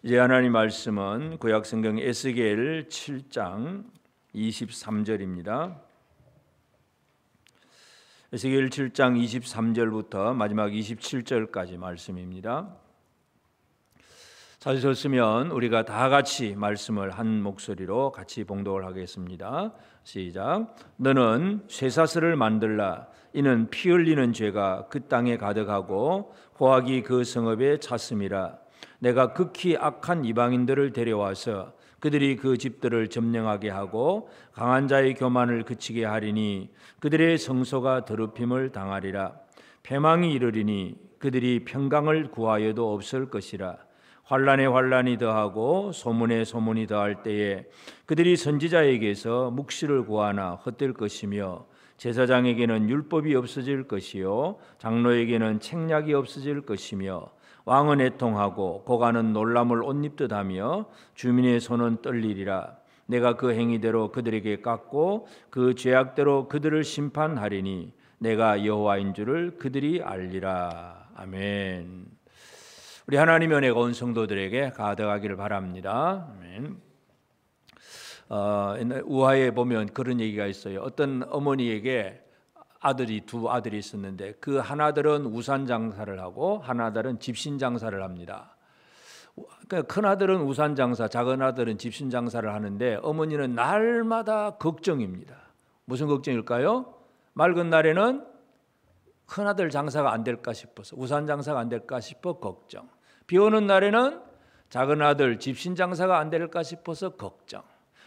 이제 하나님 말씀은 구약성경 에스겔 7장 23절입니다. 에스겔 7장 23절부터 마지막 27절까지 말씀입니다. 찾으셨으면 우리가 다 같이 말씀을 한 목소리로 같이 봉독을 하겠습니다. 시작. 너는 쇠사슬을 만들라. 이는 피 흘리는 죄가 그 땅에 가득하고 고악이 그 성읍에 찼음이라. 내가 극히 악한 이방인들을 데려와서 그들이 그 집들을 점령하게 하고 강한 자의 교만을 그치게 하리니 그들의 성소가 더럽힘을 당하리라. 패망이 이르리니 그들이 평강을 구하여도 없을 것이라. 환난에 환난이 더하고 소문에 소문이 더할 때에 그들이 선지자에게서 묵시를 구하나 헛될 것이며 제사장에게는 율법이 없어질 것이요 장로에게는 책략이 없어질 것이며 왕은 애통하고 고관은 놀람을 옷 입듯 하며 주민의 손은 떨리리라. 내가 그 행위대로 그들에게 깎고 그 죄악대로 그들을 심판하리니 내가 여호와인 줄을 그들이 알리라. 아멘. 우리 하나님의 은혜가 온 성도들에게 가득하기를 바랍니다. 아멘. 옛날 우화에 보면 그런 얘기가 있어요. 어떤 어머니에게 두 아들이 있었는데 그 하나들은 우산 장사를 하고 하나들은 집신 장사를 합니다. 그러니까 큰 아들은 우산 장사, 작은 아들은 집신 장사를 하는데 어머니는 날마다 걱정입니다. 무슨 걱정일까요? 맑은 날에는 큰 아들 장사가 안 될까 싶어서, 우산 장사가 안 될까 싶어 걱정. 비 오는 날에는 작은 아들 집신 장사가 안 될까 싶어서 걱정.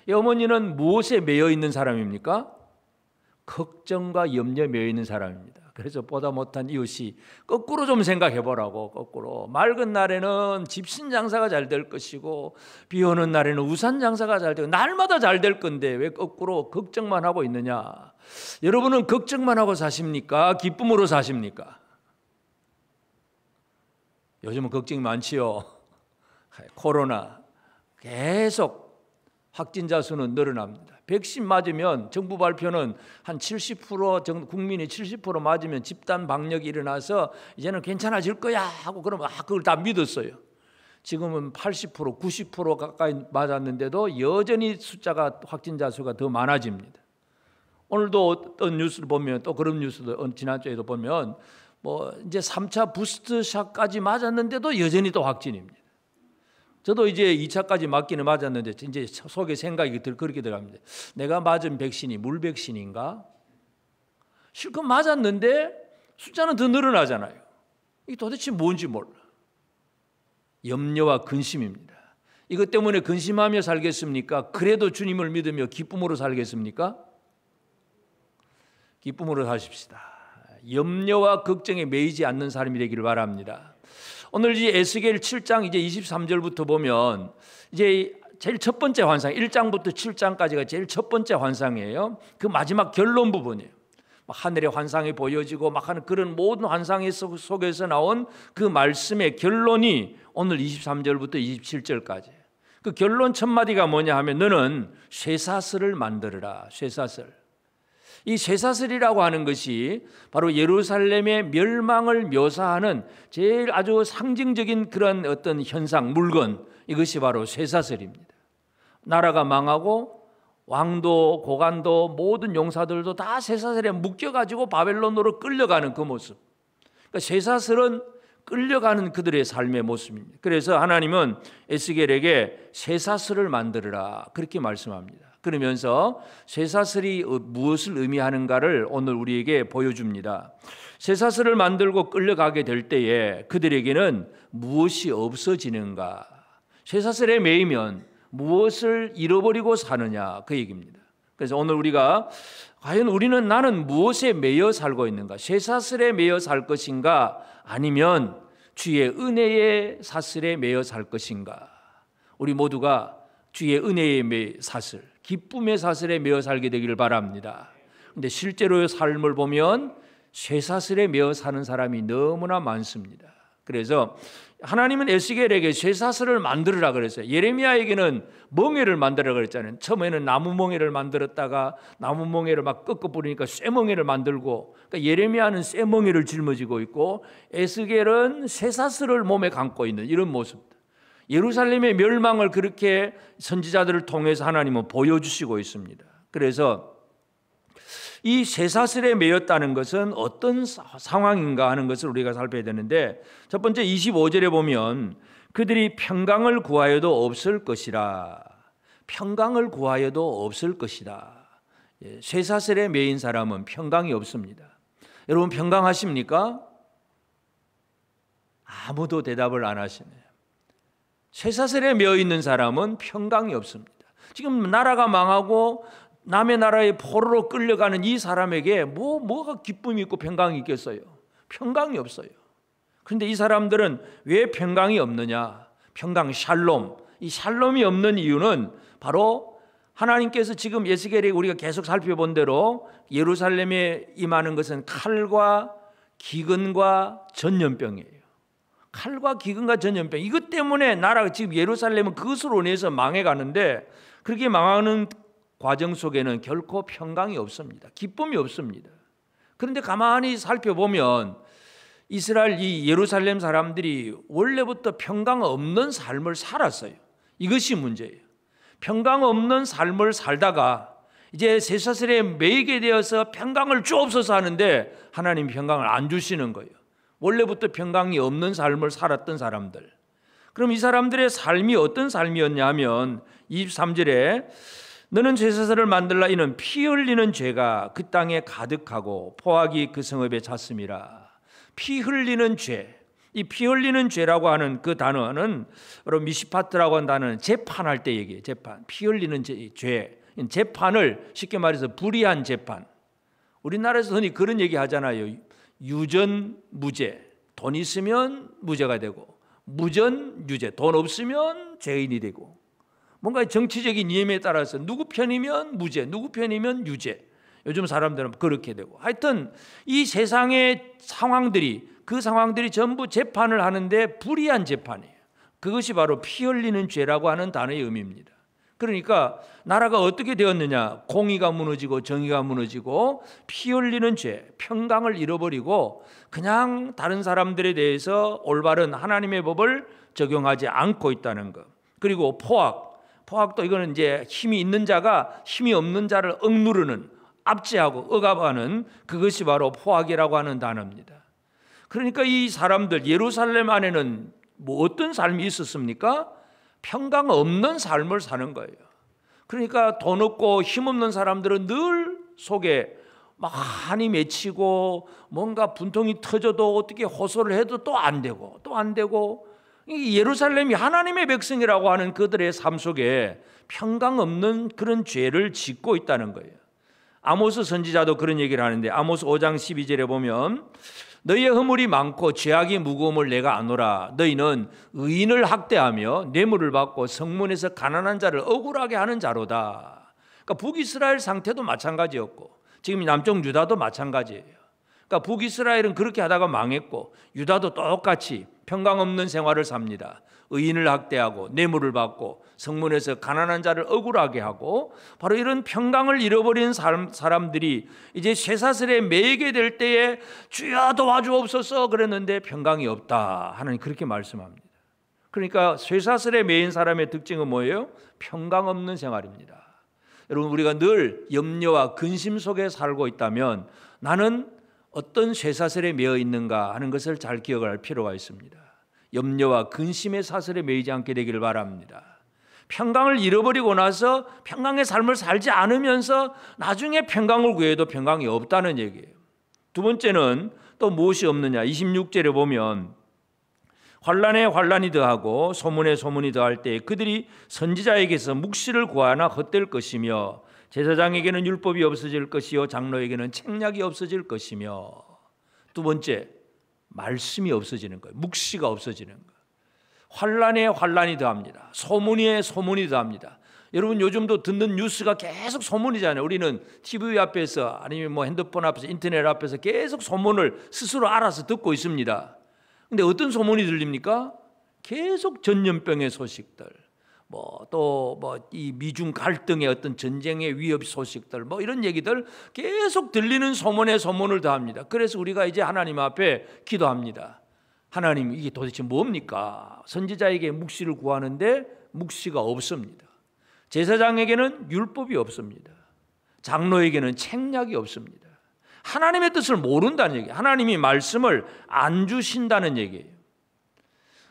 이 어머니는 무엇에 매여 있는 사람입니까? 걱정과 염려에 매여 있는 사람입니다. 그래서 보다 못한 이웃이 거꾸로 좀 생각해 보라고. 거꾸로 맑은 날에는 집신 장사가 잘 될 것이고 비 오는 날에는 우산 장사가 잘 되고 날마다 잘 될 건데 왜 거꾸로 걱정만 하고 있느냐. 여러분은 걱정만 하고 사십니까? 기쁨으로 사십니까? 요즘은 걱정이 많지요. 코로나 계속 확진자 수는 늘어납니다. 백신 맞으면 정부 발표는 한 70% 정도 국민이 70% 맞으면 집단 방역이 일어나서 이제는 괜찮아질 거야 하고 그러면 그걸 다 믿었어요. 지금은 80% 90% 가까이 맞았는데도 여전히 숫자가 확진자 수가 더 많아집니다. 오늘도 어떤 뉴스를 보면 또 그런 뉴스도 지난주에도 보면 뭐 이제 3차 부스트샷까지 맞았는데도 여전히 또 확진입니다. 저도 이제 2차까지 맞기는 맞았는데 이제 속에 생각이 그렇게 들어갑니다. 내가 맞은 백신이 물 백신인가? 실컷 맞았는데 숫자는 더 늘어나잖아요. 이게 도대체 뭔지 몰라. 염려와 근심입니다. 이것 때문에 근심하며 살겠습니까? 그래도 주님을 믿으며 기쁨으로 살겠습니까? 기쁨으로 사십시다. 염려와 걱정에 매이지 않는 사람이 되기를 바랍니다. 오늘 이 에스겔 7장 이제 23절부터 보면 이제 제일 첫 번째 환상, 1장부터 7장까지가 제일 첫 번째 환상이에요. 그 마지막 결론 부분이에요. 막 하늘의 환상이 보여지고 막 하는 그런 모든 환상 속에서 나온 그 말씀의 결론이 오늘 23절부터 27절까지. 그 결론 첫 마디가 뭐냐 하면 너는 쇠사슬을 만들어라. 쇠사슬. 이 쇠사슬이라고 하는 것이 바로 예루살렘의 멸망을 묘사하는 제일 아주 상징적인 그런 어떤 현상, 물건, 이것이 바로 쇠사슬입니다. 나라가 망하고 왕도 고관도 모든 용사들도 다 쇠사슬에 묶여가지고 바벨론으로 끌려가는 그 모습. 그러니까 쇠사슬은 끌려가는 그들의 삶의 모습입니다. 그래서 하나님은 에스겔에게 쇠사슬을 만들어라 그렇게 말씀합니다. 그러면서 쇠사슬이 무엇을 의미하는가를 오늘 우리에게 보여줍니다. 쇠사슬을 만들고 끌려가게 될 때에 그들에게는 무엇이 없어지는가? 쇠사슬에 매이면 무엇을 잃어버리고 사느냐 그 얘기입니다. 그래서 오늘 우리가 과연 나는 무엇에 매여 살고 있는가? 쇠사슬에 매여 살 것인가? 아니면 주의 은혜의 사슬에 매여 살 것인가? 우리 모두가 주의 은혜의 사슬, 기쁨의 사슬에 매여 살게 되기를 바랍니다. 그런데 실제로의 삶을 보면 쇠사슬에 매여 사는 사람이 너무나 많습니다. 그래서 하나님은 에스겔에게 쇠사슬을 만들으라 그랬어요. 예레미야에게는 멍에를 만들으라 그랬잖아요. 처음에는 나무 멍에를 만들었다가 나무 멍에를 막 꺾어 부르니까 쇠멍에를 만들고, 그러니까 예레미야는 쇠멍에를 짊어지고 있고 에스겔은 쇠사슬을 몸에 감고 있는 이런 모습. 예루살렘의 멸망을 그렇게 선지자들을 통해서 하나님은 보여주시고 있습니다. 그래서 이 쇠사슬에 매였다는 것은 어떤 상황인가 하는 것을 우리가 살펴야 되는데, 첫 번째 25절에 보면 그들이 평강을 구하여도 없을 것이라. 평강을 구하여도 없을 것이다. 쇠사슬에 매인 사람은 평강이 없습니다. 여러분 평강하십니까? 아무도 대답을 안 하시네요. 쇠사슬에 매여 있는 사람은 평강이 없습니다. 지금 나라가 망하고 남의 나라에 포로로 끌려가는 이 사람에게 뭐가 기쁨이 있고 평강이 있겠어요? 평강이 없어요. 그런데 이 사람들은 왜 평강이 없느냐? 평강, 샬롬. 이 샬롬이 없는 이유는 바로 하나님께서 지금 에스겔에 우리가 계속 살펴본 대로 예루살렘에 임하는 것은 칼과 기근과 전염병이에요. 칼과 기근과 전염병. 이것 때문에 나라가 지금 예루살렘은 그것으로 인해서 망해가는데, 그렇게 망하는 과정 속에는 결코 평강이 없습니다. 기쁨이 없습니다. 그런데 가만히 살펴보면 이스라엘 이 예루살렘 사람들이 원래부터 평강 없는 삶을 살았어요. 이것이 문제예요. 평강 없는 삶을 살다가 이제 쇠사슬에 매이게 되어서 평강을 주옵소서 하는데 하나님 평강을 안 주시는 거예요. 원래부터 평강이 없는 삶을 살았던 사람들. 그럼 이 사람들의 삶이 어떤 삶이었냐면 23절에 너는 쇠사슬을 만들라. 이는 피 흘리는 죄가 그 땅에 가득하고 포악이 그 성읍에 찼음이라. 피 흘리는 죄. 이 피 흘리는 죄라고 하는 그 단어는 바로 미시파트라고 하는 단어는 재판할 때 얘기해요. 재판. 피 흘리는 죄. 재판을 쉽게 말해서 불의한 재판. 우리나라에서 흔히 그런 얘기 하잖아요. 유전 무죄. 돈 있으면 무죄가 되고, 무전 유죄. 돈 없으면 죄인이 되고, 뭔가 정치적인 이념에 따라서 누구 편이면 무죄, 누구 편이면 유죄. 요즘 사람들은 그렇게 되고, 하여튼 이 세상의 상황들이, 그 상황들이 전부 재판을 하는데 불의한 재판이에요. 그것이 바로 피 흘리는 죄라고 하는 단어의 의미입니다. 그러니까 나라가 어떻게 되었느냐? 공의가 무너지고 정의가 무너지고 피 흘리는 죄, 평강을 잃어버리고 그냥 다른 사람들에 대해서 올바른 하나님의 법을 적용하지 않고 있다는 것. 그리고 포악도 이거는 이제 힘이 있는 자가 힘이 없는 자를 억누르는, 압제하고 억압하는, 그것이 바로 포악이라고 하는 단어입니다. 그러니까 이 사람들 예루살렘 안에는 뭐 어떤 삶이 있었습니까? 평강 없는 삶을 사는 거예요. 그러니까 돈 없고 힘 없는 사람들은 늘 속에 막 한이 맺히고 뭔가 분통이 터져도 어떻게 호소를 해도 또 안 되고 또 안 되고, 이 예루살렘이 하나님의 백성이라고 하는 그들의 삶 속에 평강 없는 그런 죄를 짓고 있다는 거예요. 아모스 선지자도 그런 얘기를 하는데 아모스 5장 12절에 보면 너희의 허물이 많고 죄악이 무거움을 내가 아노라. 너희는 의인을 학대하며 뇌물을 받고 성문에서 가난한 자를 억울하게 하는 자로다. 그러니까 북이스라엘 상태도 마찬가지였고 지금 남쪽 유다도 마찬가지예요. 그러니까 북이스라엘은 그렇게 하다가 망했고 유다도 똑같이 평강 없는 생활을 삽니다. 의인을 학대하고 뇌물을 받고 성문에서 가난한 자를 억울하게 하고, 바로 이런 평강을 잃어버린 사람들이 이제 쇠사슬에 매이게 될 때에 주여 도와주옵소서 그랬는데 평강이 없다. 하나님 그렇게 말씀합니다. 그러니까 쇠사슬에 매인 사람의 특징은 뭐예요? 평강 없는 생활입니다. 여러분, 우리가 늘 염려와 근심 속에 살고 있다면 나는 어떤 쇠사슬에 매여 있는가 하는 것을 잘 기억할 필요가 있습니다. 염려와 근심의 사슬에 매이지 않게 되기를 바랍니다. 평강을 잃어버리고 나서 평강의 삶을 살지 않으면서 나중에 평강을 구해도 평강이 없다는 얘기예요. 두 번째는 또 무엇이 없느냐? 26절에 보면 환난에 환난이 더하고 소문에 소문이 더할 때 그들이 선지자에게서 묵시를 구하나 헛될 것이며 제사장에게는 율법이 없어질 것이요 장로에게는 책략이 없어질 것이며, 두 번째 말씀이 없어지는 거예요. 묵시가 없어지는 거예요. 환난에 환난이 더합니다. 소문에 소문이 더합니다. 여러분 요즘도 듣는 뉴스가 계속 소문이잖아요. 우리는 TV 앞에서 아니면 뭐 핸드폰 앞에서 인터넷 앞에서 계속 소문을 스스로 알아서 듣고 있습니다. 근데 어떤 소문이 들립니까? 계속 전염병의 소식들, 이 미중 갈등의 어떤 전쟁의 위협 소식들, 이런 얘기들 계속 들리는 소문에 소문을 더합니다. 그래서 우리가 이제 하나님 앞에 기도합니다. 하나님 이게 도대체 뭡니까? 선지자에게 묵시를 구하는데 묵시가 없습니다. 제사장에게는 율법이 없습니다. 장로에게는 책략이 없습니다. 하나님의 뜻을 모른다는 얘기예요. 하나님이 말씀을 안 주신다는 얘기예요.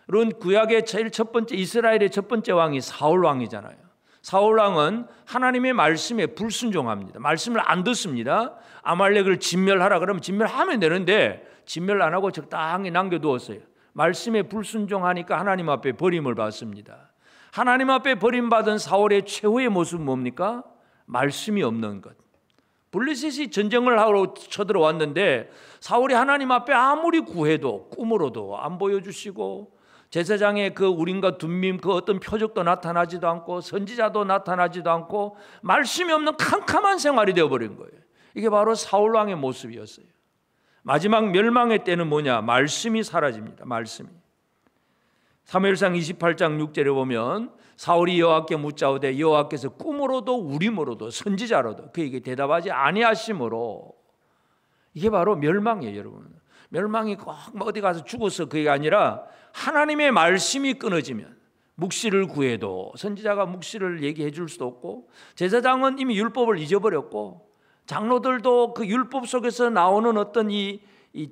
여러분, 구약의 제일 첫 번째, 이스라엘의 첫 번째 왕이 사울 왕이잖아요. 사울 왕은 하나님의 말씀에 불순종합니다. 말씀을 안 듣습니다. 아말렉을 진멸하라 그러면 진멸하면 되는데 진멸 안 하고 적당히 남겨두었어요. 말씀에 불순종하니까 하나님 앞에 버림을 받습니다. 하나님 앞에 버림받은 사울의 최후의 모습은 뭡니까? 말씀이 없는 것. 블레셋이 전쟁을 하러 쳐들어왔는데 사울이 하나님 앞에 아무리 구해도 꿈으로도 안 보여주시고 제사장의 그 우림과 둠밈 그 어떤 표적도 나타나지도 않고 선지자도 나타나지도 않고 말씀이 없는 캄캄한 생활이 되어버린 거예요. 이게 바로 사울 왕의 모습이었어요. 마지막 멸망의 때는 뭐냐? 말씀이 사라집니다. 말씀이. 사무엘상 28장 6절에 보면 사울이 여호와께 묻자오되 여호와께서 꿈으로도 우림으로도 선지자로도 그에게 대답하지 아니하심으로. 이게 바로 멸망이에요, 여러분. 멸망이 꼭 어디 가서 죽어서 그게 아니라 하나님의 말씀이 끊어지면 묵시를 구해도 선지자가 묵시를 얘기해 줄 수도 없고 제사장은 이미 율법을 잊어버렸고 장로들도 그 율법 속에서 나오는 어떤 이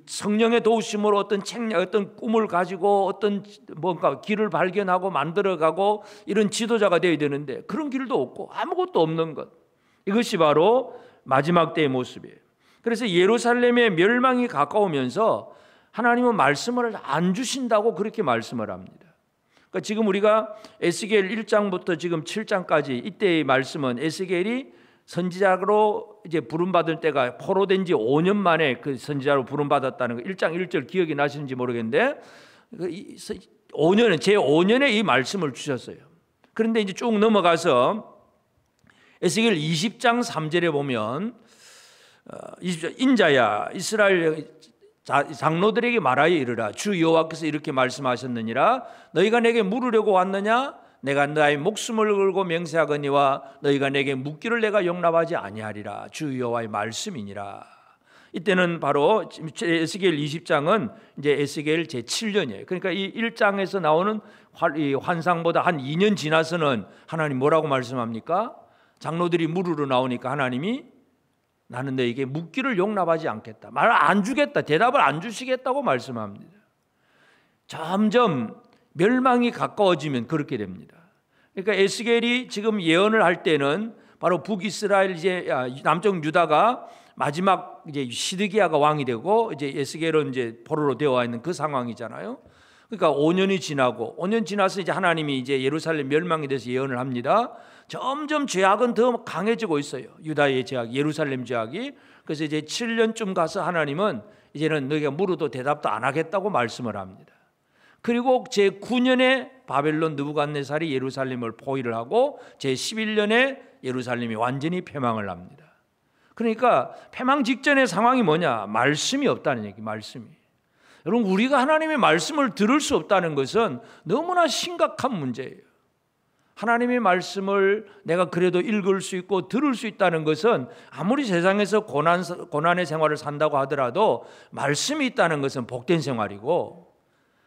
성령의 도우심으로 어떤 책략, 어떤 꿈을 가지고 어떤 뭔가 길을 발견하고 만들어가고 이런 지도자가 되어야 되는데 그런 길도 없고 아무것도 없는 것. 이것이 바로 마지막 때의 모습이에요. 그래서 예루살렘의 멸망이 가까우면서 하나님은 말씀을 안 주신다고 그렇게 말씀을 합니다. 그러니까 지금 우리가 에스겔 1장부터 지금 7장까지 이때의 말씀은 에스겔이 선지자로 이제 부름받을 때가 포로된 지 5년 만에 그 선지자로 부름받았다는 거 1장 1절 기억이 나시는지 모르겠는데 5년에 제 5년에 이 말씀을 주셨어요. 그런데 이제 쭉 넘어가서 에스겔 20장 3절에 보면 20절 인자야 이스라엘 장로들에게 말하여 이르라 주 여호와께서 이렇게 말씀하셨느니라 너희가 내게 물으려고 왔느냐 내가 너의 목숨을 걸고 맹세하거니와 너희가 내게 묻기를 내가 용납하지 아니하리라 주 여호와의 말씀이니라. 이때는 바로 에스겔 20장은 이제 에스겔 제7년이에요. 그러니까 이 1장에서 나오는 이 환상보다 한 2년 지나서는 하나님 뭐라고 말씀합니까? 장로들이 물으러 나오니까 하나님이 나는 너에게 묻기를 용납하지 않겠다. 말을 안 주겠다. 대답을 안 주시겠다고 말씀합니다. 점점 멸망이 가까워지면 그렇게 됩니다. 그러니까 에스겔이 지금 예언을 할 때는 바로 북이스라엘 이제 남쪽 유다가 마지막 이제 시드기야가 왕이 되고 이제 에스겔은 이제 포로로 되어 있는 그 상황이잖아요. 그러니까 5년이 지나고 5년 지나서 이제 하나님이 이제 예루살렘 멸망에 대해서 예언을 합니다. 점점 죄악은 더 강해지고 있어요. 유다의 죄악, 예루살렘 죄악이. 그래서 이제 7년쯤 가서 하나님은 이제는 너희가 물어도 대답도 안 하겠다고 말씀을 합니다. 그리고 제9년에 바벨론 느부갓네살이 예루살렘을 포위를 하고 제11년에 예루살렘이 완전히 패망을 합니다. 그러니까 패망 직전의 상황이 뭐냐? 말씀이 없다는 얘기, 말씀이. 여러분, 우리가 하나님의 말씀을 들을 수 없다는 것은 너무나 심각한 문제예요. 하나님의 말씀을 내가 그래도 읽을 수 있고 들을 수 있다는 것은 아무리 세상에서 고난의 생활을 산다고 하더라도 말씀이 있다는 것은 복된 생활이고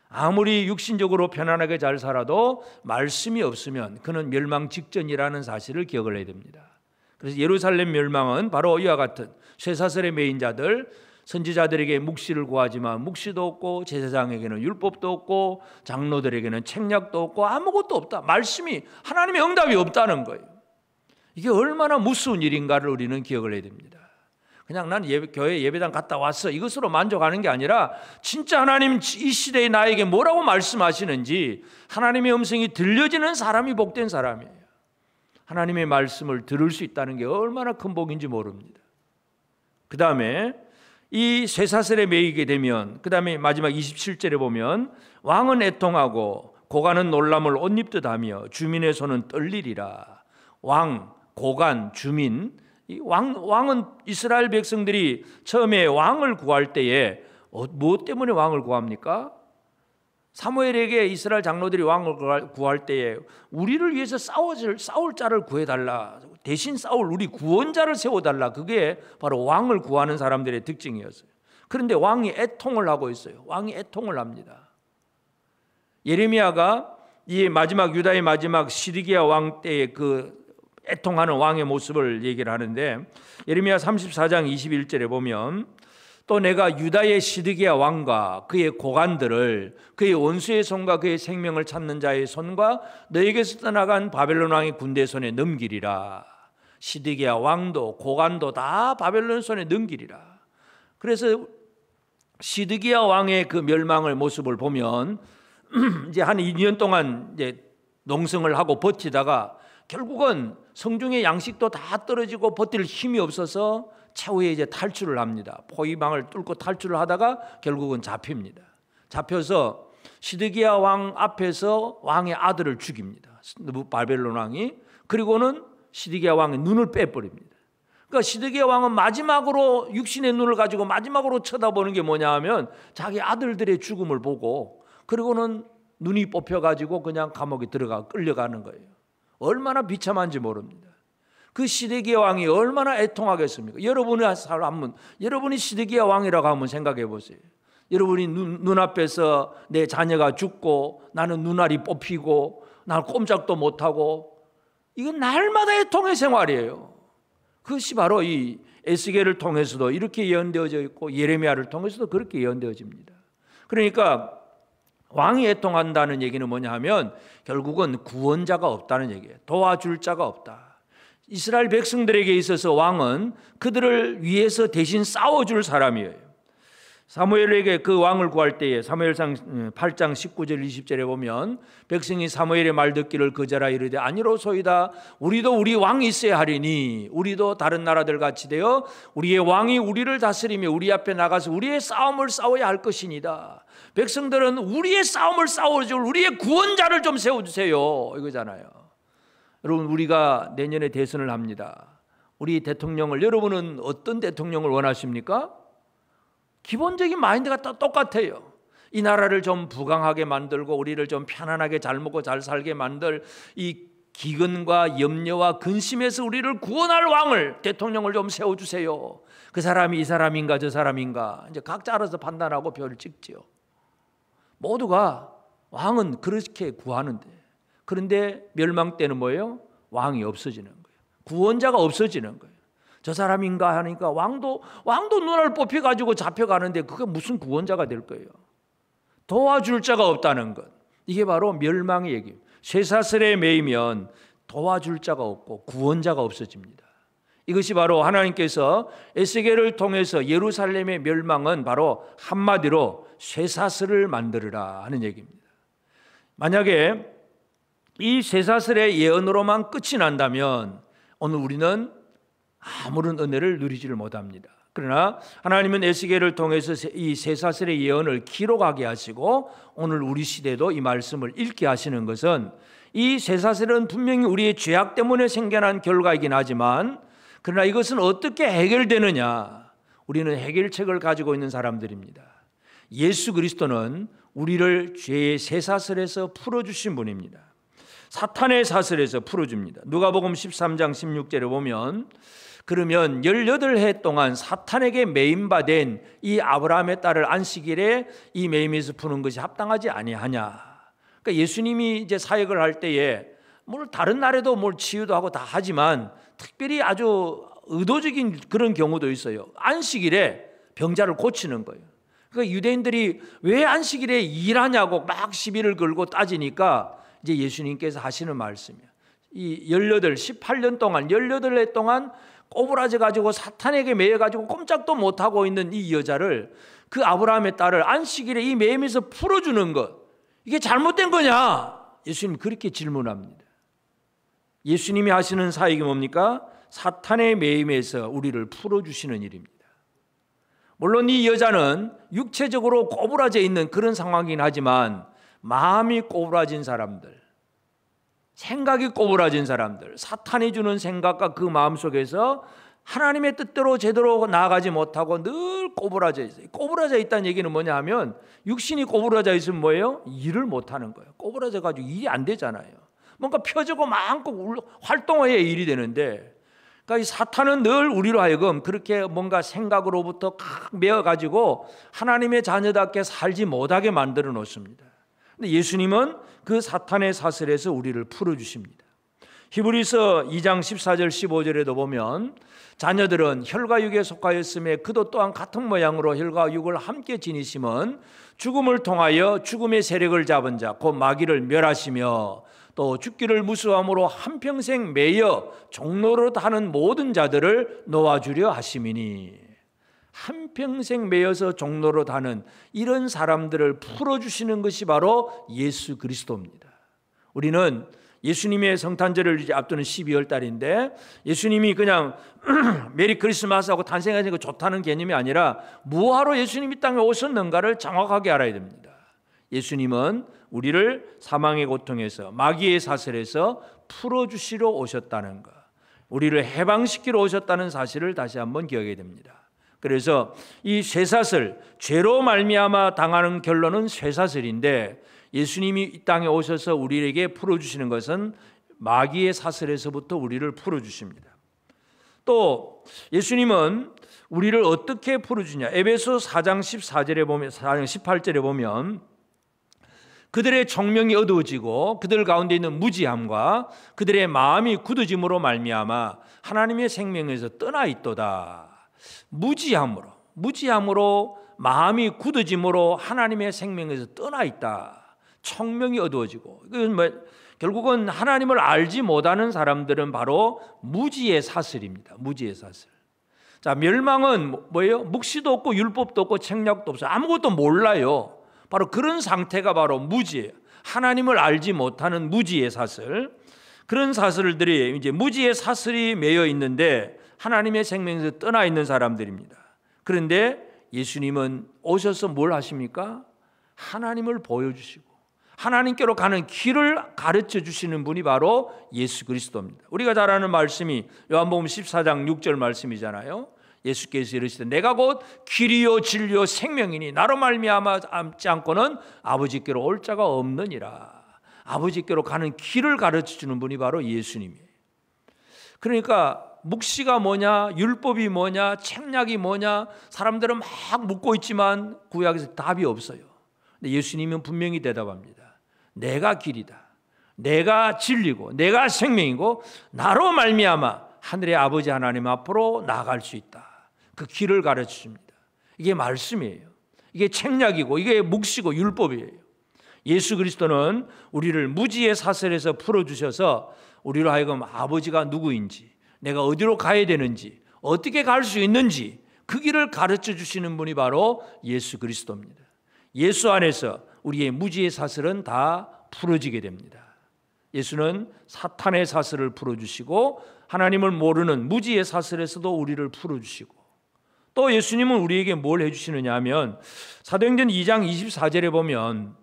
아무리 육신적으로 편안하게 잘 살아도 말씀이 없으면 그는 멸망 직전이라는 사실을 기억을 해야 됩니다. 그래서 예루살렘 멸망은 바로 이와 같은 쇠사슬에 매인 자들, 선지자들에게 묵시를 구하지만 묵시도 없고 제사장에게는 율법도 없고 장로들에게는 책략도 없고 아무것도 없다. 말씀이 하나님의 응답이 없다는 거예요. 이게 얼마나 무서운 일인가를 우리는 기억을 해야 됩니다. 그냥 난 교회 예배당 갔다 왔어 이것으로 만족하는 게 아니라 진짜 하나님 이 시대에 나에게 뭐라고 말씀하시는지 하나님의 음성이 들려지는 사람이 복된 사람이에요. 하나님의 말씀을 들을 수 있다는 게 얼마나 큰 복인지 모릅니다. 그 다음에 이 쇠사슬에 매이게 되면 그 다음에 마지막 27절에 보면 왕은 애통하고 고관은 놀람을 옷 입듯 하며 주민의 손은 떨리리라. 왕, 고관, 주민, 왕은 이스라엘 백성들이 처음에 왕을 구할 때에 무엇 때문에 왕을 구합니까? 사무엘에게 이스라엘 장로들이 왕을 구할 때에 우리를 위해서 싸울 자를 구해달라, 대신 싸울 우리 구원자를 세워달라. 그게 바로 왕을 구하는 사람들의 특징이었어요. 그런데 왕이 애통을 하고 있어요. 왕이 애통을 합니다. 예레미야가 이 마지막 유다의 마지막 시드기야 왕 때의 그 애통하는 왕의 모습을 얘기를 하는데, 예레미야 34장 21절에 보면 또 내가 유다의 시드기야 왕과 그의 고관들을 그의 원수의 손과 그의 생명을 찾는 자의 손과 너에게서 떠나간 바벨론 왕의 군대 손에 넘기리라. 시드기야 왕도 고관도 다 바벨론 손에 넘기리라. 그래서 시드기야 왕의 그 멸망의 모습을 보면 이제 한 2년 동안 이제 농성을 하고 버티다가 결국은 성중의 양식도 다 떨어지고 버틸 힘이 없어서 차후에 이제 탈출을 합니다. 포위망을 뚫고 탈출을 하다가 결국은 잡힙니다. 잡혀서 시드기야 왕 앞에서 왕의 아들을 죽입니다. 바벨론 왕이. 그리고는 시드기야 왕의 눈을 빼버립니다. 그러니까 시드기야 왕은 마지막으로 육신의 눈을 가지고 마지막으로 쳐다보는 게 뭐냐 하면 자기 아들들의 죽음을 보고, 그리고는 눈이 뽑혀가지고 그냥 감옥에 들어가 끌려가는 거예요. 얼마나 비참한지 모릅니다. 그 시드기야 왕이 얼마나 애통하겠습니까? 여러분이 시드기야 왕이라고 한번 생각해 보세요. 여러분이 눈앞에서 내 자녀가 죽고 나는 눈알이 뽑히고 날 꼼짝도 못하고, 이건 날마다 애통의 생활이에요. 그것이 바로 이 에스겔을 통해서도 이렇게 예언되어져 있고 예레미야를 통해서도 그렇게 예언되어집니다. 그러니까 왕이 애통한다는 얘기는 뭐냐 하면 결국은 구원자가 없다는 얘기예요. 도와줄 자가 없다. 이스라엘 백성들에게 있어서 왕은 그들을 위해서 대신 싸워줄 사람이에요. 사무엘에게 그 왕을 구할 때에 사무엘상 8장 19절 20절에 보면 백성이 사무엘의 말 듣기를 거절하 이르되 아니로소이다. 우리도 우리 왕이 있어야 하리니 우리도 다른 나라들 같이 되어 우리의 왕이 우리를 다스리며 우리 앞에 나가서 우리의 싸움을 싸워야 할 것이니다. 백성들은 우리의 싸움을 싸워줄 우리의 구원자를 좀 세워주세요 이거잖아요. 여러분, 우리가 내년에 대선을 합니다. 우리 대통령을, 여러분은 어떤 대통령을 원하십니까? 기본적인 마인드가 똑같아요. 이 나라를 좀 부강하게 만들고 우리를 좀 편안하게 잘 먹고 잘 살게 만들 이 기근과 염려와 근심에서 우리를 구원할 왕을, 대통령을 좀 세워주세요. 그 사람이 이 사람인가 저 사람인가 이제 각자 알아서 판단하고 표를 찍지요. 모두가 왕은 그렇게 구하는데, 그런데 멸망 때는 뭐예요? 왕이 없어지는 거예요. 구원자가 없어지는 거예요. 저 사람인가 하니까 왕도 눈을 뽑혀가지고 잡혀가는데 그게 무슨 구원자가 될 거예요? 도와줄 자가 없다는 것. 이게 바로 멸망의 얘기예요. 쇠사슬에 매이면 도와줄 자가 없고 구원자가 없어집니다. 이것이 바로 하나님께서 에스겔을 통해서 예루살렘의 멸망은 바로 한마디로 쇠사슬을 만들으라 하는 얘기입니다. 만약에 이 쇠사슬의 예언으로만 끝이 난다면 오늘 우리는 아무런 은혜를 누리지를 못합니다. 그러나 하나님은 에스겔을 통해서 이 쇠사슬의 예언을 기록하게 하시고 오늘 우리 시대도 이 말씀을 읽게 하시는 것은, 이 쇠사슬은 분명히 우리의 죄악 때문에 생겨난 결과이긴 하지만 그러나 이것은 어떻게 해결되느냐, 우리는 해결책을 가지고 있는 사람들입니다. 예수 그리스도는 우리를 죄의 쇠사슬에서 풀어주신 분입니다. 사탄의 사슬에서 풀어줍니다. 누가복음 13장 16절에 보면 그러면 18해 동안 사탄에게 매임받은 이 아브라함의 딸을 안식일에 이 매임에서 푸는 것이 합당하지 아니하냐. 그러니까 예수님이 이제 사역을 할 때에 뭘 다른 날에도 뭘 치유도 하고 다 하지만 특별히 아주 의도적인 그런 경우도 있어요. 안식일에 병자를 고치는 거예요. 그러니까 유대인들이 왜 안식일에 일하냐고 막 시비를 걸고 따지니까 이제 예수님께서 하시는 말씀이에요. 이 18년 동안 18해 동안 꼬부라져 가지고 사탄에게 매여 가지고 꼼짝도 못 하고 있는 이 여자를, 그 아브라함의 딸을 안식일에 이 매임에서 풀어주는 것, 이게 잘못된 거냐? 예수님 그렇게 질문합니다. 예수님이 하시는 사역이 뭡니까? 사탄의 매임에서 우리를 풀어주시는 일입니다. 물론 이 여자는 육체적으로 꼬부라져 있는 그런 상황이긴 하지만 마음이 꼬부라진 사람들, 생각이 꼬부라진 사람들, 사탄이 주는 생각과 그 마음속에서 하나님의 뜻대로 제대로 나아가지 못하고 늘 꼬부라져 있어요. 꼬부라져 있다는 얘기는 뭐냐 하면 육신이 꼬부라져 있으면 뭐예요? 일을 못하는 거예요. 꼬부라져 가지고 일이 안 되잖아요. 뭔가 펴지고 마음껏 활동해야 일이 되는데, 그러니까 이 사탄은 늘 우리로 하여금 그렇게 뭔가 생각으로부터 칵 메어가지고 하나님의 자녀답게 살지 못하게 만들어 놓습니다. 근데 예수님은 그 사탄의 사슬에서 우리를 풀어주십니다. 히브리서 2장 14절 15절에도 보면 자녀들은 혈과 육에 속하였음에 그도 또한 같은 모양으로 혈과 육을 함께 지니심은 죽음을 통하여 죽음의 세력을 잡은 자 곧 마귀를 멸하시며 또 죽기를 무수함으로 한평생 매여 종노릇 하는 모든 자들을 놓아주려 하심이니, 한평생 매여서 종노릇 하는 이런 사람들을 풀어주시는 것이 바로 예수 그리스도입니다. 우리는 예수님의 성탄절을 이제 앞두는 12월 달인데 예수님이 그냥 메리 크리스마스하고 탄생하신 거 좋다는 개념이 아니라 뭐하러 예수님이 땅에 오셨는가를 정확하게 알아야 됩니다. 예수님은 우리를 사망의 고통에서 마귀의 사슬에서 풀어주시러 오셨다는 것, 우리를 해방시키러 오셨다는 사실을 다시 한번 기억해야 됩니다. 그래서 이 쇠사슬, 죄로 말미암아 당하는 결론은 쇠사슬인데 예수님이 이 땅에 오셔서 우리에게 풀어주시는 것은 마귀의 사슬에서부터 우리를 풀어주십니다. 또 예수님은 우리를 어떻게 풀어주냐? 에베소 4장 14절에 보면, 4장 18절에 보면 그들의 총명이 어두워지고 그들 가운데 있는 무지함과 그들의 마음이 굳어짐으로 말미암아 하나님의 생명에서 떠나 있도다. 무지함으로 마음이 굳어짐으로 하나님의 생명에서 떠나 있다. 청명이 어두워지고, 이건 결국은 하나님을 알지 못하는 사람들은 바로 무지의 사슬입니다. 무지의 사슬. 자, 멸망은 뭐예요? 묵시도 없고 율법도 없고 책략도 없어요. 아무것도 몰라요. 바로 그런 상태가 바로 무지예요. 하나님을 알지 못하는 무지의 사슬. 그런 사슬들이 이제 무지의 사슬이 매여 있는데 하나님의 생명에서 떠나 있는 사람들입니다. 그런데 예수님은 오셔서 뭘 하십니까? 하나님을 보여주시고 하나님께로 가는 길을 가르쳐 주시는 분이 바로 예수 그리스도입니다. 우리가 잘 아는 말씀이 요한복음 14장 6절 말씀이잖아요. 예수께서 이르시되 내가 곧 길이요 진리요 생명이니 나로 말미암지 않고는 아버지께로 올 자가 없느니라. 아버지께로 가는 길을 가르쳐 주는 분이 바로 예수님이에요. 그러니까 묵시가 뭐냐, 율법이 뭐냐, 책략이 뭐냐, 사람들은 막 묻고 있지만 구약에서 답이 없어요. 근데 예수님은 분명히 대답합니다. 내가 길이다, 내가 진리고 내가 생명이고 나로 말미암아 하늘의 아버지 하나님 앞으로 나아갈 수 있다. 그 길을 가르쳐 줍니다. 이게 말씀이에요. 이게 책략이고 이게 묵시고 율법이에요. 예수 그리스도는 우리를 무지의 사슬에서 풀어주셔서 우리로 하여금 아버지가 누구인지, 내가 어디로 가야 되는지, 어떻게 갈 수 있는지 그 길을 가르쳐 주시는 분이 바로 예수 그리스도입니다. 예수 안에서 우리의 무지의 사슬은 다 풀어지게 됩니다. 예수는 사탄의 사슬을 풀어주시고 하나님을 모르는 무지의 사슬에서도 우리를 풀어주시고, 또 예수님은 우리에게 뭘 해주시느냐 하면 사도행전 2장 24절에 보면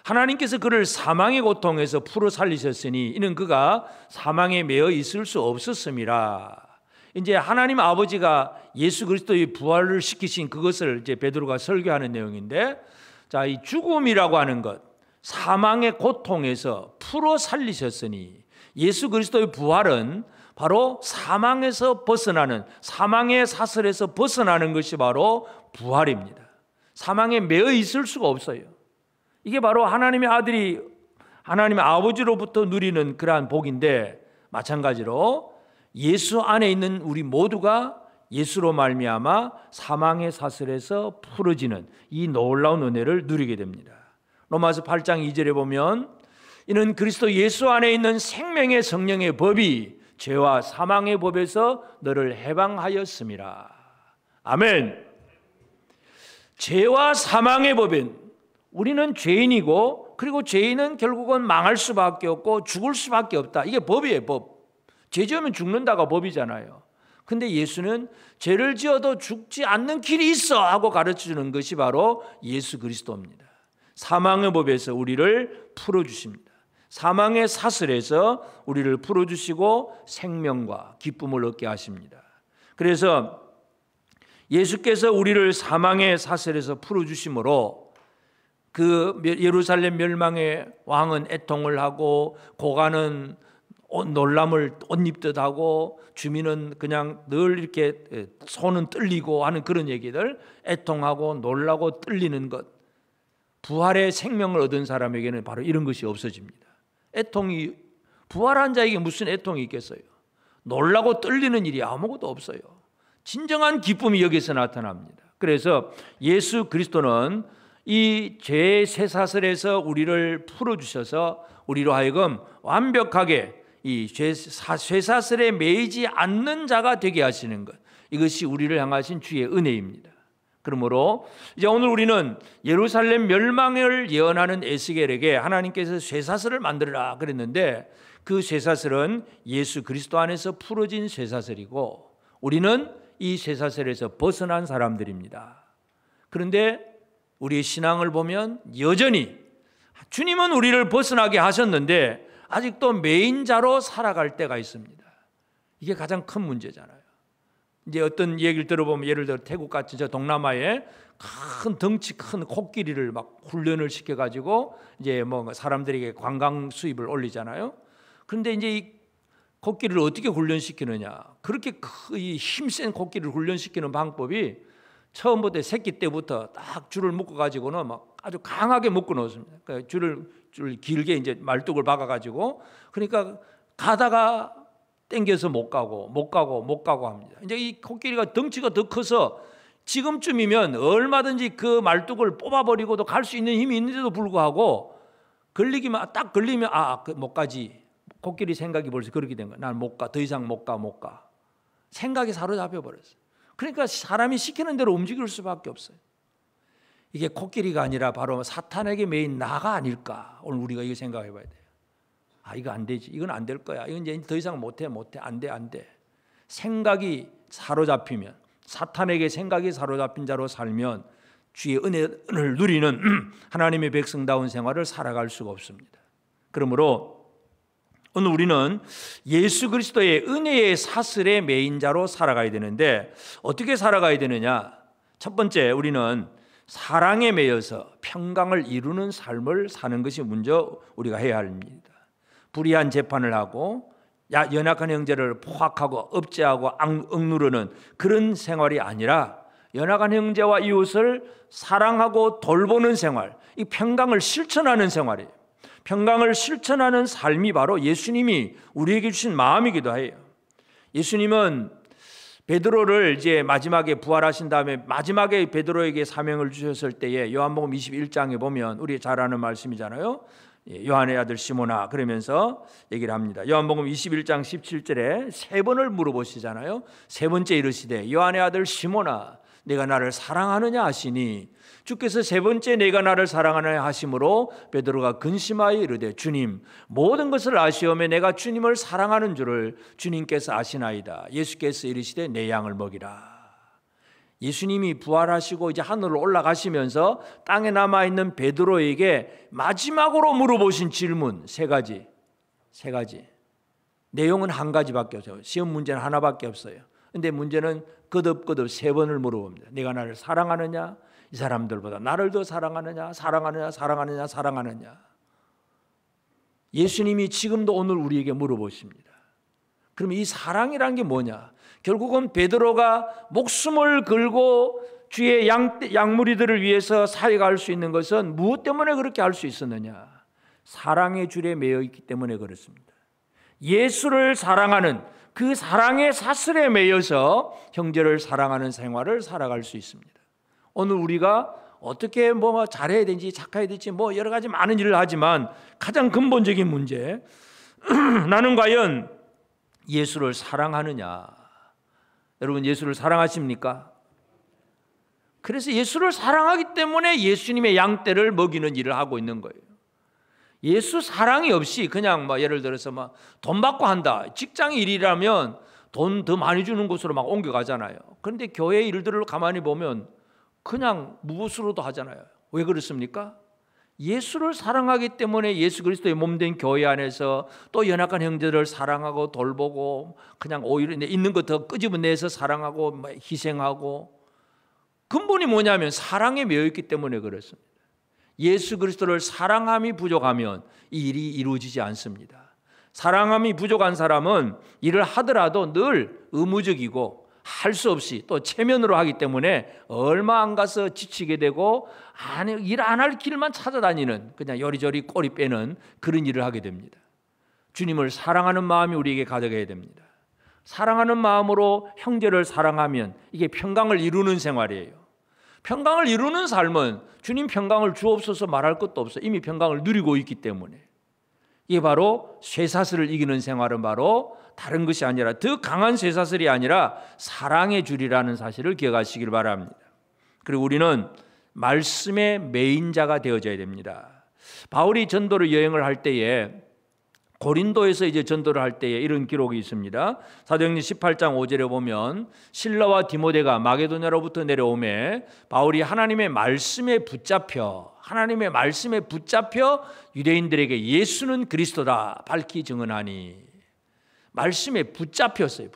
하나님께서 그를 사망의 고통에서 풀어 살리셨으니 이는 그가 사망에 매여 있을 수 없었음이라. 이제 하나님 아버지가 예수 그리스도의 부활을 시키신 그것을 이제 베드로가 설교하는 내용인데, 자, 이 죽음이라고 하는 것, 사망의 고통에서 풀어 살리셨으니 예수 그리스도의 부활은 바로 사망에서 벗어나는, 사망의 사슬에서 벗어나는 것이 바로 부활입니다. 사망에 매여 있을 수가 없어요. 이게 바로 하나님의 아들이 하나님의 아버지로부터 누리는 그러한 복인데, 마찬가지로 예수 안에 있는 우리 모두가 예수로 말미암아 사망의 사슬에서 풀어지는 이 놀라운 은혜를 누리게 됩니다. 로마서 8장 2절에 보면 이는 그리스도 예수 안에 있는 생명의 성령의 법이 죄와 사망의 법에서 너를 해방하였음이라. 아멘. 죄와 사망의 법은, 우리는 죄인이고, 그리고 죄인은 결국은 망할 수밖에 없고 죽을 수밖에 없다. 이게 법이에요, 법. 죄 지으면 죽는다가 법이잖아요. 근데 예수는 죄를 지어도 죽지 않는 길이 있어 하고 가르쳐주는 것이 바로 예수 그리스도입니다. 사망의 법에서 우리를 풀어주십니다. 사망의 사슬에서 우리를 풀어주시고 생명과 기쁨을 얻게 하십니다. 그래서 예수께서 우리를 사망의 사슬에서 풀어주심으로 그 예루살렘 멸망의 왕은 애통을 하고 고관은 놀람을 옷 입듯 하고 주민은 그냥 늘 이렇게 손은 떨리고 하는 그런 얘기들, 애통하고 놀라고 떨리는 것, 부활의 생명을 얻은 사람에게는 바로 이런 것이 없어집니다. 애통이, 부활한 자에게 무슨 애통이 있겠어요? 놀라고 떨리는 일이 아무것도 없어요. 진정한 기쁨이 여기서 나타납니다. 그래서 예수 그리스도는 이 죄의 쇠사슬에서 우리를 풀어주셔서 우리로 하여금 완벽하게 이 쇠사슬에 매이지 않는 자가 되게 하시는 것, 이것이 우리를 향하신 주의 은혜입니다. 그러므로 이제 오늘 우리는 예루살렘 멸망을 예언하는 에스겔에게 하나님께서 쇠사슬을 만들어라 그랬는데, 그 쇠사슬은 예수 그리스도 안에서 풀어진 쇠사슬이고 우리는 이 쇠사슬에서 벗어난 사람들입니다. 그런데 우리의 신앙을 보면 여전히 주님은 우리를 벗어나게 하셨는데 아직도 매인 자로 살아갈 때가 있습니다. 이게 가장 큰 문제잖아요. 이제 어떤 얘기를 들어보면, 예를 들어 태국 같이 저 동남아에 큰 덩치 큰 코끼리를 막 훈련을 시켜가지고 이제 뭐 사람들에게 관광 수입을 올리잖아요. 그런데 이제 이 코끼리를 어떻게 훈련시키느냐? 그렇게 이 힘센 코끼리를 훈련시키는 방법이 처음부터 새끼 때부터 딱 줄을 묶어 가지고는 막 아주 강하게 묶어 놓습니다. 그러니까 줄 길게 이제 말뚝을 박아 가지고, 그러니까 가다가 땡겨서 못 가고 합니다. 이제 이 코끼리가 덩치가 더 커서 지금쯤이면 얼마든지 그 말뚝을 뽑아버리고도 갈 수 있는 힘이 있는데도 불구하고 딱 걸리면 못 가지. 코끼리 생각이 벌써 그렇게 된 거야. 난 못 가, 더 이상 못 가. 생각이 사로잡혀 버렸어요. 그러니까 사람이 시키는 대로 움직일 수밖에 없어요. 이게 코끼리가 아니라 바로 사탄에게 매인 나가 아닐까? 오늘 우리가 이거 생각해 봐야 돼요. 이거 안 되지. 이건 안 될 거야. 이건 이제 더 이상 못 해. 안 돼. 생각이 사로잡히면, 사탄에게 생각이 사로잡힌 자로 살면 주의 은혜를 누리는 하나님의 백성다운 생활을 살아갈 수가 없습니다. 그러므로 오늘 우리는 예수 그리스도의 은혜의 사슬에 매인 자로 살아가야 되는데, 어떻게 살아가야 되느냐? 첫 번째, 우리는 사랑에 매여서 평강을 이루는 삶을 사는 것이 먼저 우리가 해야 합니다. 불의한 재판을 하고 연약한 형제를 포악하고 억제하고 억누르는 그런 생활이 아니라 연약한 형제와 이웃을 사랑하고 돌보는 생활, 이 평강을 실천하는 생활이에요. 평강을 실천하는 삶이 바로 예수님이 우리에게 주신 마음이기도 해요. 예수님은 베드로를 이제 마지막에 부활하신 다음에 마지막에 베드로에게 사명을 주셨을 때에 요한복음 21장에 보면 우리 잘 아는 말씀이잖아요. 요한의 아들 시몬아, 그러면서 얘기를 합니다. 요한복음 21장 17절에 세 번을 물어보시잖아요. 세 번째 이르시되 요한의 아들 시몬아, 내가 나를 사랑하느냐 하시니, 주께서 세 번째 내가 나를 사랑하느냐 하심으로 베드로가 근심하여 이르되 주님, 모든 것을 아시오매 내가 주님을 사랑하는 줄을 주님께서 아시나이다. 예수께서 이르시되 내 양을 먹이라. 예수님이 부활하시고 이제 하늘로 올라가시면서 땅에 남아있는 베드로에게 마지막으로 물어보신 질문 세 가지. 내용은 한 가지밖에 없어요. 시험 문제는 하나밖에 없어요. 근데 문제는 거듭 세 번을 물어봅니다. 내가 나를 사랑하느냐? 이 사람들보다 나를 더 사랑하느냐? 사랑하느냐? 예수님이 지금도 오늘 우리에게 물어보십니다. 그럼 이 사랑이란 게 뭐냐? 결국은 베드로가 목숨을 걸고 주의 양무리들을 위해서 살아갈 수 있는 것은 무엇 때문에 그렇게 할 수 있었느냐? 사랑의 줄에 매여 있기 때문에 그렇습니다. 예수를 사랑하는 그 사랑의 사슬에 매여서 형제를 사랑하는 생활을 살아갈 수 있습니다. 오늘 우리가 어떻게 뭐 잘해야 되는지 착해야 될지 뭐 여러 가지 많은 일을 하지만 가장 근본적인 문제, 나는 과연 예수를 사랑하느냐? 여러분, 예수를 사랑하십니까? 그래서 예수를 사랑하기 때문에 예수님의 양떼를 먹이는 일을 하고 있는 거예요. 예수 사랑이 없이 그냥 예를 들어서 돈 받고 한다. 직장 일이라면 돈 더 많이 주는 곳으로 옮겨가잖아요. 그런데 교회 일들을 가만히 보면 그냥 무엇으로도 하잖아요. 왜 그렇습니까? 예수를 사랑하기 때문에 예수 그리스도의 몸된 교회 안에서 또 연약한 형제를 사랑하고 돌보고 그냥 오히려 있는 것 더 끄집어내서 사랑하고 희생하고, 근본이 뭐냐면 사랑에 매여있기 때문에 그렇습니다. 예수 그리스도를 사랑함이 부족하면 이 일이 이루어지지 않습니다. 사랑함이 부족한 사람은 일을 하더라도 늘 의무적이고 할 수 없이 또 체면으로 하기 때문에 얼마 안 가서 지치게 되고 일 안 할 길만 찾아다니는, 그냥 요리조리 꼬리 빼는 그런 일을 하게 됩니다. 주님을 사랑하는 마음이 우리에게 가득해야 됩니다. 사랑하는 마음으로 형제를 사랑하면 이게 평강을 이루는 생활이에요. 평강을 이루는 삶은 주님 평강을 주옵소서 말할 것도 없어. 이미 평강을 누리고 있기 때문에. 이게 바로 쇠사슬을 이기는 생활은 바로 다른 것이 아니라, 더 강한 쇠사슬이 아니라 사랑의 줄이라는 사실을 기억하시길 바랍니다. 그리고 우리는 말씀의 매인자가 되어져야 됩니다. 바울이 전도를 여행을 할 때에, 고린도에서 이제 전도를 할 때에 이런 기록이 있습니다. 사도행전 18장 5절에 보면 실라와 디모데가 마게도냐로부터 내려오매 바울이 하나님의 말씀에 붙잡혀 유대인들에게 예수는 그리스도다 밝히 증언하니. 말씀에 붙잡혔어요.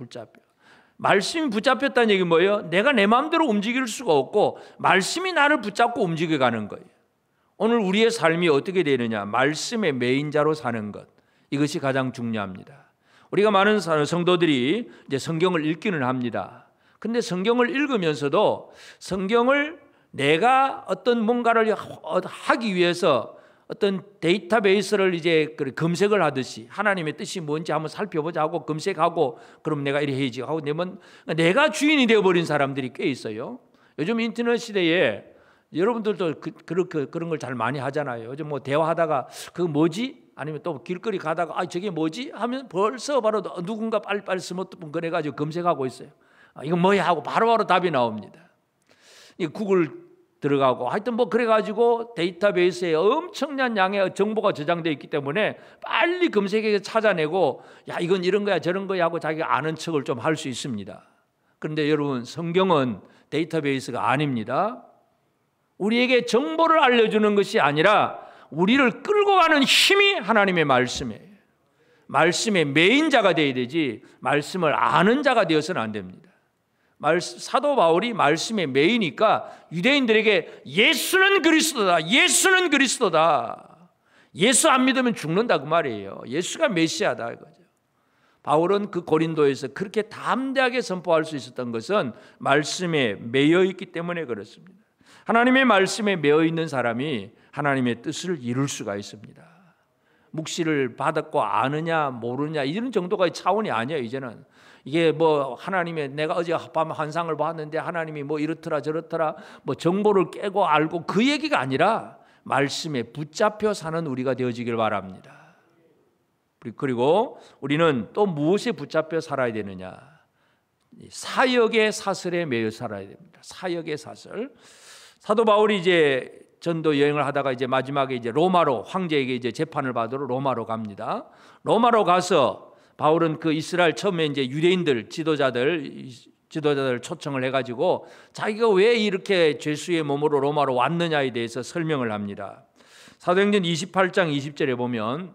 말씀이 붙잡혔다는 얘기는 뭐예요? 내가 내 마음대로 움직일 수가 없고 말씀이 나를 붙잡고 움직여가는 거예요. 오늘 우리의 삶이 어떻게 되느냐? 말씀의 매인자로 사는 것, 이것이 가장 중요합니다. 우리가 많은 성도들이 이제 성경을 읽기는 합니다. 그런데 성경을 읽으면서도 성경을 내가 어떤 뭔가를 하기 위해서 어떤 데이터베이스를 이제 검색을 하듯이 하나님의 뜻이 뭔지 한번 살펴보자 하고 검색하고, 그럼 내가 이래 해야지 하고 내가 주인이 되어버린 사람들이 꽤 있어요. 요즘 인터넷 시대에 여러분들도 그런 걸 잘 많이 하잖아요. 요즘 뭐 대화하다가 그거 뭐지? 아니면 또 길거리 가다가 저게 뭐지? 하면 벌써 바로 누군가 빨리빨리 스마트폰 꺼내가지고 검색하고 있어요. 이건 뭐야 하고 바로바로 답이 나옵니다. 구글 들어가고 하여튼 뭐 그래가지고 데이터베이스에 엄청난 양의 정보가 저장되어 있기 때문에 빨리 검색해서 찾아내고, 야 이건 이런 거야 저런 거야 하고 자기가 아는 척을 좀 할 수 있습니다. 그런데 여러분, 성경은 데이터베이스가 아닙니다. 우리에게 정보를 알려주는 것이 아니라 우리를 끌고 가는 힘이 하나님의 말씀이에요. 말씀의 메인자가 되어야 되지 말씀을 아는 자가 되어서는 안 됩니다. 사도 바울이 말씀의 메이니까 유대인들에게 예수는 그리스도다, 예수는 그리스도다, 예수 안 믿으면 죽는다 그 말이에요. 예수가 메시아다 이거죠. 바울은 그 고린도에서 그렇게 담대하게 선포할 수 있었던 것은 말씀에 매여 있기 때문에 그렇습니다. 하나님의 말씀에 매여 있는 사람이 하나님의 뜻을 이룰 수가 있습니다. 묵시를 받았고 아느냐 모르냐 이런 정도가 차원이 아니에요. 이제는 이게 뭐 하나님의, 내가 어제 밤 환상을 봤는데 하나님이 뭐 이렇더라 저렇더라 뭐 정보를 깨고 알고 그 얘기가 아니라 말씀에 붙잡혀 사는 우리가 되어지길 바랍니다. 그리고 우리는 또 무엇에 붙잡혀 살아야 되느냐? 사역의 사슬에 매여 살아야 됩니다. 사역의 사슬. 사도 바울이 이제 전도 여행을 하다가 이제 마지막에 이제 로마로, 황제에게 이제 재판을 받으러 로마로 갑니다. 로마로 가서 바울은 그 이스라엘 처음에 이제 유대인들 지도자들 초청을 해가지고 자기가 왜 이렇게 죄수의 몸으로 로마로 왔느냐에 대해서 설명을 합니다. 사도행전 28장 20절에 보면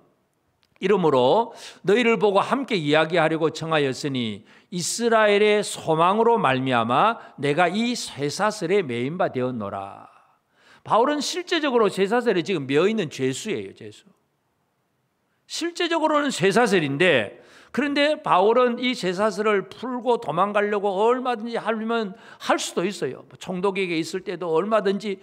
이러므로 너희를 보고 함께 이야기하려고 청하였으니 이스라엘의 소망으로 말미암아 내가 이 쇠사슬에 매인 바 되었노라. 바울은 실제적으로 쇠사슬에 지금 매어있는 죄수예요. 죄수. 실제적으로는 쇠사슬인데, 그런데 바울은 이 쇠사슬을 풀고 도망가려고 얼마든지 하려면 할 수도 있어요. 총독에게 있을 때도 얼마든지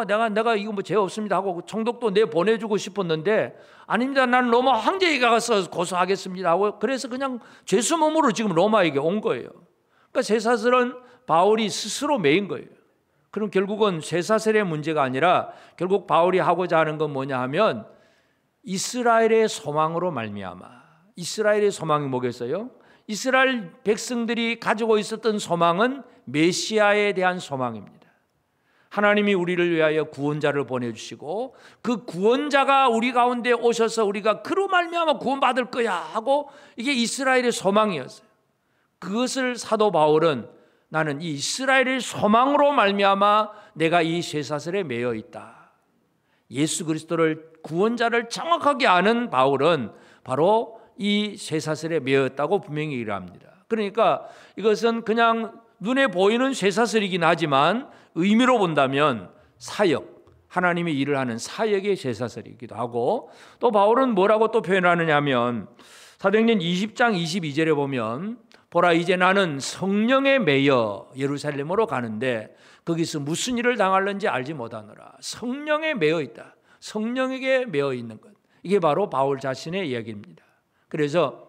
내가 이거 뭐 죄 없습니다 하고 총독도 내 보내주고 싶었는데, 아닙니다, 난 로마 황제에게 가서 고소하겠습니다 하고, 그래서 그냥 죄수 몸으로 지금 로마에게 온 거예요. 그러니까 쇠사슬은 바울이 스스로 매인 거예요. 그럼 결국은 쇠사슬의 문제가 아니라 결국 바울이 하고자 하는 건 뭐냐 하면 이스라엘의 소망으로 말미암아. 이스라엘의 소망이 뭐겠어요? 이스라엘 백성들이 가지고 있었던 소망은 메시아에 대한 소망입니다. 하나님이 우리를 위하여 구원자를 보내주시고 그 구원자가 우리 가운데 오셔서 우리가 그로 말미암아 구원받을 거야 하고, 이게 이스라엘의 소망이었어요. 그것을 사도 바울은 나는 이 이스라엘의 소망으로 말미암아 내가 이 쇠사슬에 매여 있다. 예수 그리스도를 구원자를 정확하게 아는 바울은 바로 이 쇠사슬에 매였다고 분명히 일합니다. 그러니까 이것은 그냥 눈에 보이는 쇠사슬이긴 하지만 의미로 본다면 사역, 하나님의 일을 하는 사역의 쇠사슬이기도 하고, 또 바울은 뭐라고 또 표현하느냐 하면 사도행전 20장 22절에 보면 보라 이제 나는 성령에 매여 예루살렘으로 가는데 거기서 무슨 일을 당할는지 알지 못하노라. 성령에 매여 있다. 성령에게 매여 있는 것. 이게 바로 바울 자신의 이야기입니다. 그래서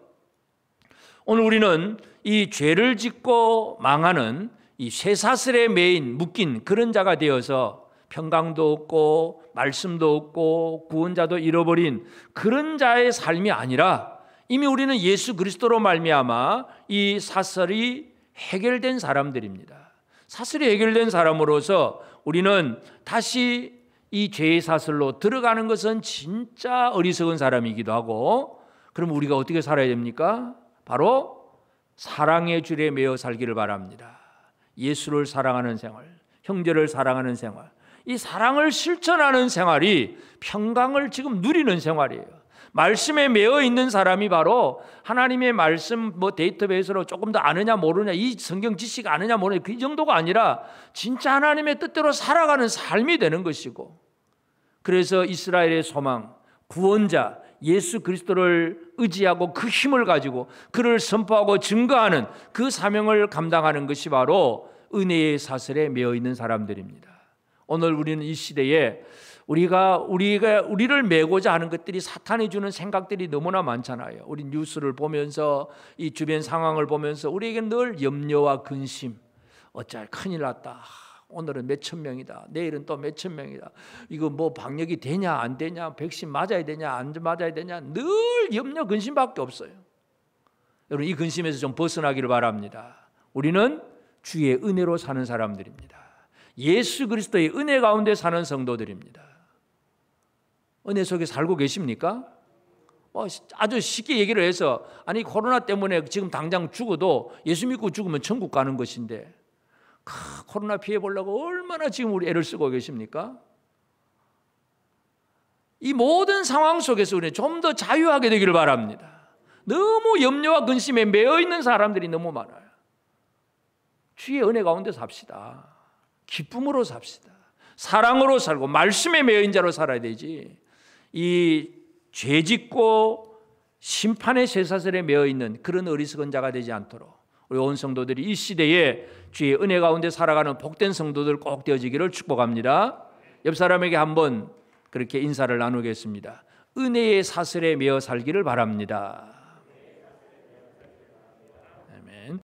오늘 우리는 이 죄를 짓고 망하는 이 쇠사슬에 묶인 그런 자가 되어서 평강도 없고 말씀도 없고 구원자도 잃어버린 그런 자의 삶이 아니라 이미 우리는 예수 그리스도로 말미암아 이 사슬이 해결된 사람들입니다. 사슬이 해결된 사람으로서 우리는 다시 이 죄의 사슬로 들어가는 것은 진짜 어리석은 사람이기도 하고, 그럼 우리가 어떻게 살아야 됩니까? 바로 사랑의 줄에 매어 살기를 바랍니다. 예수를 사랑하는 생활, 형제를 사랑하는 생활, 이 사랑을 실천하는 생활이 평강을 지금 누리는 생활이에요. 말씀에 매여 있는 사람이 바로 하나님의 말씀 데이터베이스로 조금 더 아느냐 모르냐, 이 성경 지식 아느냐 모르냐 그 정도가 아니라 진짜 하나님의 뜻대로 살아가는 삶이 되는 것이고, 그래서 이스라엘의 소망, 구원자 예수 그리스도를 의지하고 그 힘을 가지고 그를 선포하고 증거하는 그 사명을 감당하는 것이 바로 은혜의 사슬에 매여 있는 사람들입니다. 오늘 우리는 이 시대에 우리를 매고자 하는 것들이 사탄이 주는 생각들이 너무나 많잖아요. 우리 뉴스를 보면서 이 주변 상황을 보면서 우리에게 늘 염려와 근심, 어쩔 큰일 났다. 오늘은 몇천 명이다. 내일은 또 몇천 명이다. 이거 뭐 방역이 되냐 안 되냐, 백신 맞아야 되냐 안 맞아야 되냐, 늘 염려 근심밖에 없어요. 여러분 이 근심에서 좀 벗어나기를 바랍니다. 우리는 주의 은혜로 사는 사람들입니다. 예수 그리스도의 은혜 가운데 사는 성도들입니다. 은혜 속에 살고 계십니까? 아주 쉽게 얘기를 해서, 아니 코로나 때문에 지금 당장 죽어도 예수 믿고 죽으면 천국 가는 것인데 코로나 피해 보려고 얼마나 지금 우리 애를 쓰고 계십니까? 이 모든 상황 속에서 우리는 좀 더 자유하게 되기를 바랍니다. 너무 염려와 근심에 매여 있는 사람들이 너무 많아요. 주의 은혜 가운데 삽시다. 기쁨으로 삽시다. 사랑으로 살고 말씀에 매여 있는 자로 살아야 되지, 이 죄짓고 심판의 쇠사슬에 매여 있는 그런 어리석은 자가 되지 않도록 우리 온 성도들이 이 시대에 주의 은혜 가운데 살아가는 복된 성도들 꼭 되어지기를 축복합니다. 옆 사람에게 한번 그렇게 인사를 나누겠습니다. 은혜의 사슬에 매여 살기를 바랍니다.